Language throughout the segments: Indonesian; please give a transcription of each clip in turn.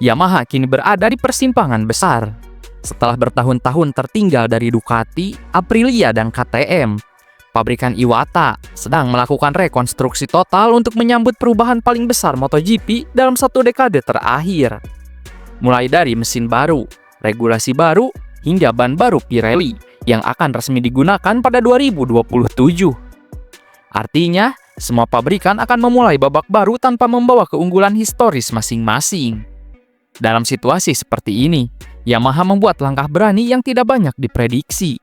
Yamaha kini berada di persimpangan besar. Setelah bertahun-tahun tertinggal dari Ducati, Aprilia, dan KTM, pabrikan Iwata sedang melakukan rekonstruksi total untuk menyambut perubahan paling besar MotoGP dalam satu dekade terakhir. Mulai dari mesin baru, regulasi baru, hingga ban baru Pirelli yang akan resmi digunakan pada 2027. Artinya, semua pabrikan akan memulai babak baru tanpa membawa keunggulan historis masing-masing. Dalam situasi seperti ini, Yamaha membuat langkah berani yang tidak banyak diprediksi.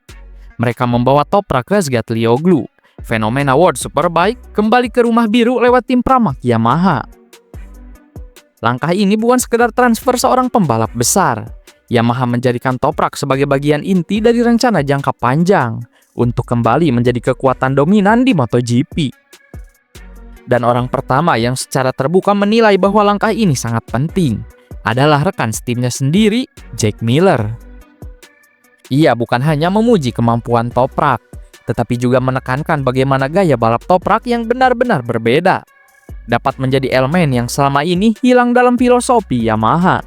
Mereka membawa Toprak Razgatlioglu, fenomena World Superbike, kembali ke rumah biru lewat tim Pramac Yamaha. Langkah ini bukan sekedar transfer seorang pembalap besar. Yamaha menjadikan Toprak sebagai bagian inti dari rencana jangka panjang untuk kembali menjadi kekuatan dominan di MotoGP. Dan orang pertama yang secara terbuka menilai bahwa langkah ini sangat penting adalah rekan setimnya sendiri, Jack Miller. Ia bukan hanya memuji kemampuan Toprak, tetapi juga menekankan bagaimana gaya balap Toprak yang benar-benar berbeda dapat menjadi elemen yang selama ini hilang dalam filosofi Yamaha.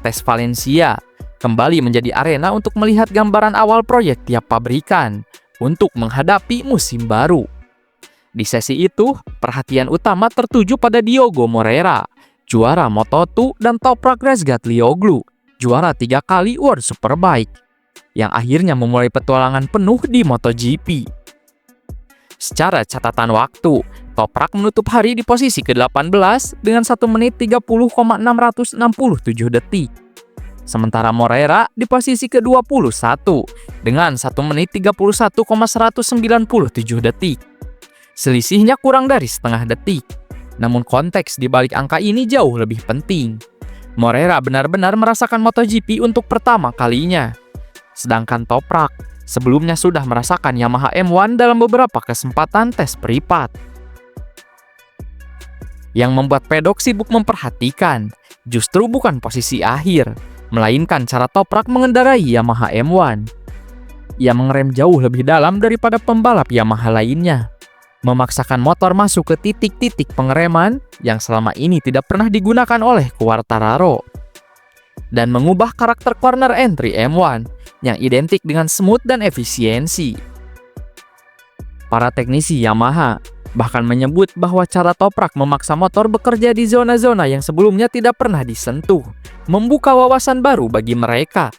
Tes Valencia kembali menjadi arena untuk melihat gambaran awal proyek tiap pabrikan untuk menghadapi musim baru. Di sesi itu, perhatian utama tertuju pada Diogo Moreira, juara Moto2, dan Toprak Razgatlioglu, juara 3 kali World Superbike, yang akhirnya memulai petualangan penuh di MotoGP. Secara catatan waktu, Toprak menutup hari di posisi ke-18 dengan 1 menit 30,667 detik. Sementara Moreira di posisi ke-21 dengan 1 menit 31,197 detik. Selisihnya kurang dari setengah detik. Namun konteks di balik angka ini jauh lebih penting. Moreira benar-benar merasakan MotoGP untuk pertama kalinya. Sedangkan Toprak sebelumnya sudah merasakan Yamaha M1 dalam beberapa kesempatan tes privat. Yang membuat pedok sibuk memperhatikan justru bukan posisi akhir, melainkan cara Toprak mengendarai Yamaha M1. Ia mengerem jauh lebih dalam daripada pembalap Yamaha lainnya, memaksakan motor masuk ke titik-titik pengereman yang selama ini tidak pernah digunakan oleh Quartararo, dan mengubah karakter corner entry M1 yang identik dengan smooth dan efisiensi. Para teknisi Yamaha bahkan menyebut bahwa cara Toprak memaksa motor bekerja di zona-zona yang sebelumnya tidak pernah disentuh membuka wawasan baru bagi mereka.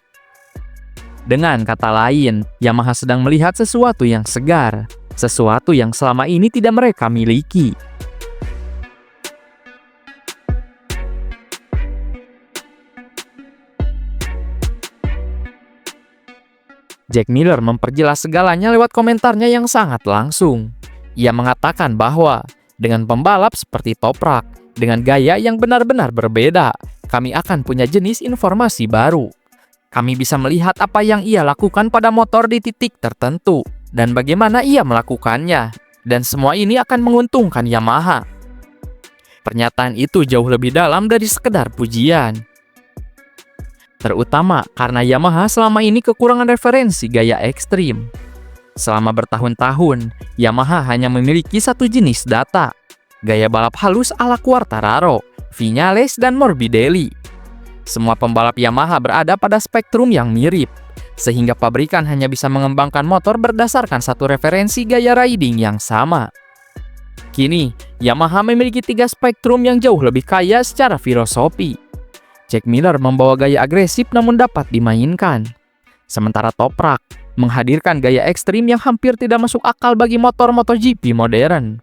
Dengan kata lain, Yamaha sedang melihat sesuatu yang segar, sesuatu yang selama ini tidak mereka miliki. Jack Miller memperjelas segalanya lewat komentarnya yang sangat langsung. Ia mengatakan bahwa dengan pembalap seperti Toprak, dengan gaya yang benar-benar berbeda, kami akan punya jenis informasi baru. Kami bisa melihat apa yang ia lakukan pada motor di titik tertentu, dan bagaimana ia melakukannya. Dan semua ini akan menguntungkan Yamaha. Pernyataan itu jauh lebih dalam dari sekedar pujian. Terutama karena Yamaha selama ini kekurangan referensi gaya ekstrim. Selama bertahun-tahun, Yamaha hanya memiliki satu jenis data, gaya balap halus ala Quartararo, Viñales, dan Morbidelli. Semua pembalap Yamaha berada pada spektrum yang mirip, sehingga pabrikan hanya bisa mengembangkan motor berdasarkan satu referensi gaya riding yang sama. Kini, Yamaha memiliki 3 spektrum yang jauh lebih kaya secara filosofi. Jack Miller membawa gaya agresif namun dapat dimainkan. Sementara Toprak menghadirkan gaya ekstrim yang hampir tidak masuk akal bagi motor MotoGP modern.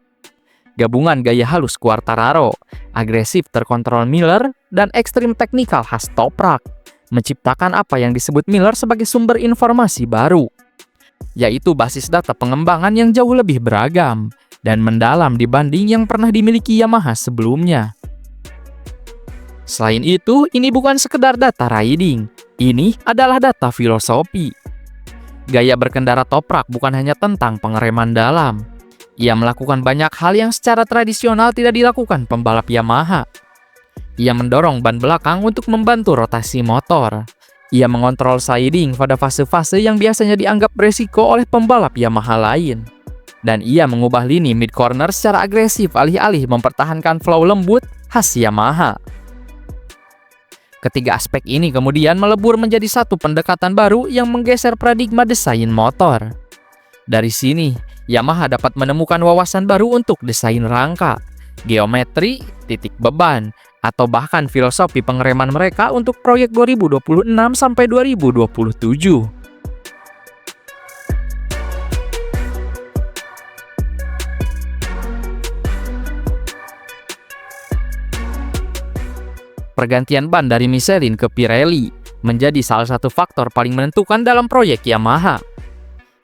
Gabungan gaya halus Quartararo, agresif terkontrol Miller, dan ekstrim teknikal khas Toprak menciptakan apa yang disebut Miller sebagai sumber informasi baru, yaitu basis data pengembangan yang jauh lebih beragam dan mendalam dibanding yang pernah dimiliki Yamaha sebelumnya. Selain itu, ini bukan sekedar data riding, ini adalah data filosofi. Gaya berkendara Toprak bukan hanya tentang pengereman dalam. Ia melakukan banyak hal yang secara tradisional tidak dilakukan pembalap Yamaha. Ia mendorong ban belakang untuk membantu rotasi motor. Ia mengontrol siding pada fase-fase yang biasanya dianggap beresiko oleh pembalap Yamaha lain. Dan ia mengubah lini mid corner secara agresif alih-alih mempertahankan flow lembut khas Yamaha. Ketiga aspek ini kemudian melebur menjadi satu pendekatan baru yang menggeser paradigma desain motor. Dari sini, Yamaha dapat menemukan wawasan baru untuk desain rangka, geometri, titik beban, atau bahkan filosofi pengereman mereka untuk proyek 2026 sampai 2027. Pergantian ban dari Michelin ke Pirelli menjadi salah satu faktor paling menentukan dalam proyek Yamaha.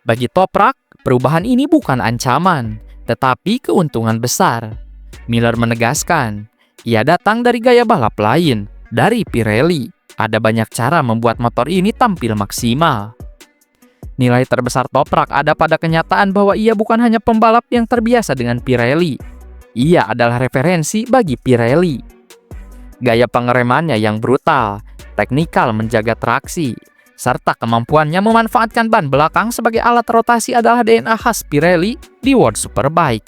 Bagi Toprak, perubahan ini bukan ancaman, tetapi keuntungan besar. Miller menegaskan, ia datang dari gaya balap lain, dari Pirelli. Ada banyak cara membuat motor ini tampil maksimal. Nilai terbesar Toprak ada pada kenyataan bahwa ia bukan hanya pembalap yang terbiasa dengan Pirelli. Ia adalah referensi bagi Pirelli. Gaya pengeremannya yang brutal, teknikal menjaga traksi, serta kemampuannya memanfaatkan ban belakang sebagai alat rotasi adalah DNA khas Pirelli di World Superbike.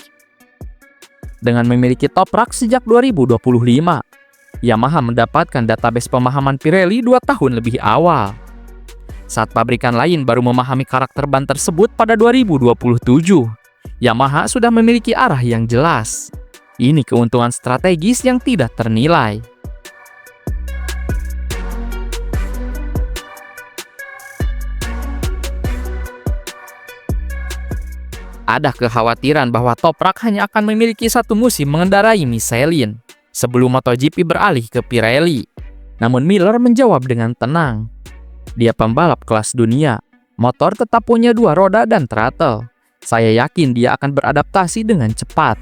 Dengan memiliki Toprak sejak 2025, Yamaha mendapatkan database pemahaman Pirelli 2 tahun lebih awal. Saat pabrikan lain baru memahami karakter ban tersebut pada 2027, Yamaha sudah memiliki arah yang jelas. Ini keuntungan strategis yang tidak ternilai. Ada kekhawatiran bahwa Toprak hanya akan memiliki satu musim mengendarai Michelin sebelum MotoGP beralih ke Pirelli. Namun Miller menjawab dengan tenang. Dia pembalap kelas dunia, motor tetap punya 2 roda dan throttle. Saya yakin dia akan beradaptasi dengan cepat.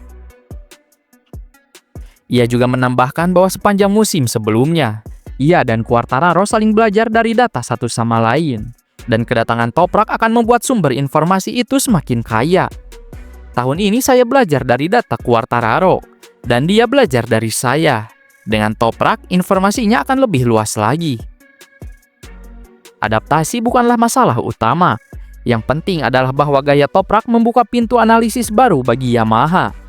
Ia juga menambahkan bahwa sepanjang musim sebelumnya, ia dan Quartararo saling belajar dari data satu sama lain. Dan kedatangan Toprak akan membuat sumber informasi itu semakin kaya. Tahun ini saya belajar dari data Quartararo, dan dia belajar dari saya. Dengan Toprak, informasinya akan lebih luas lagi. Adaptasi bukanlah masalah utama. Yang penting adalah bahwa gaya Toprak membuka pintu analisis baru bagi Yamaha.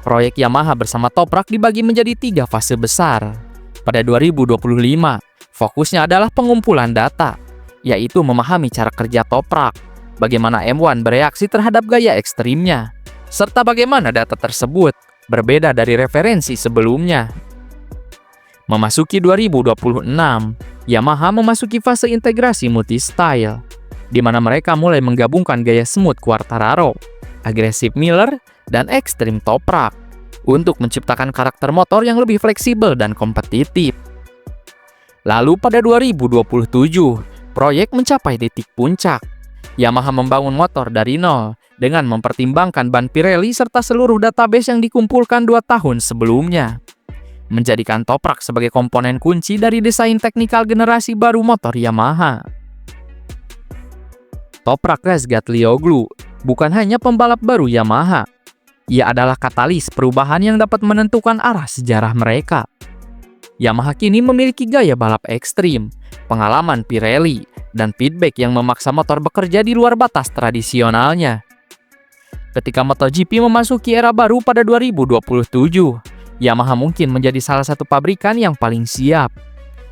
Proyek Yamaha bersama Toprak dibagi menjadi 3 fase besar. Pada 2025, fokusnya adalah pengumpulan data, yaitu memahami cara kerja Toprak, bagaimana M1 bereaksi terhadap gaya ekstrimnya, serta bagaimana data tersebut berbeda dari referensi sebelumnya. Memasuki 2026, Yamaha memasuki fase integrasi multi-style, di mana mereka mulai menggabungkan gaya smooth Quartararo, agresif Miller, dan ekstrim Toprak untuk menciptakan karakter motor yang lebih fleksibel dan kompetitif. Lalu pada 2027, proyek mencapai titik puncak. Yamaha membangun motor dari nol dengan mempertimbangkan ban Pirelli serta seluruh database yang dikumpulkan 2 tahun sebelumnya, menjadikan Toprak sebagai komponen kunci dari desain teknikal generasi baru motor Yamaha. Toprak Razgatlioglu bukan hanya pembalap baru Yamaha, ia adalah katalis perubahan yang dapat menentukan arah sejarah mereka. Yamaha kini memiliki gaya balap ekstrim, pengalaman Pirelli, dan feedback yang memaksa motor bekerja di luar batas tradisionalnya. Ketika MotoGP memasuki era baru pada 2027, Yamaha mungkin menjadi salah satu pabrikan yang paling siap.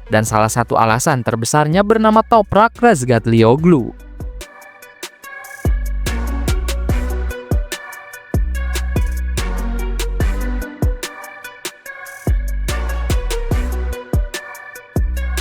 Dan salah satu alasan terbesarnya bernama Toprak Razgatlioglu.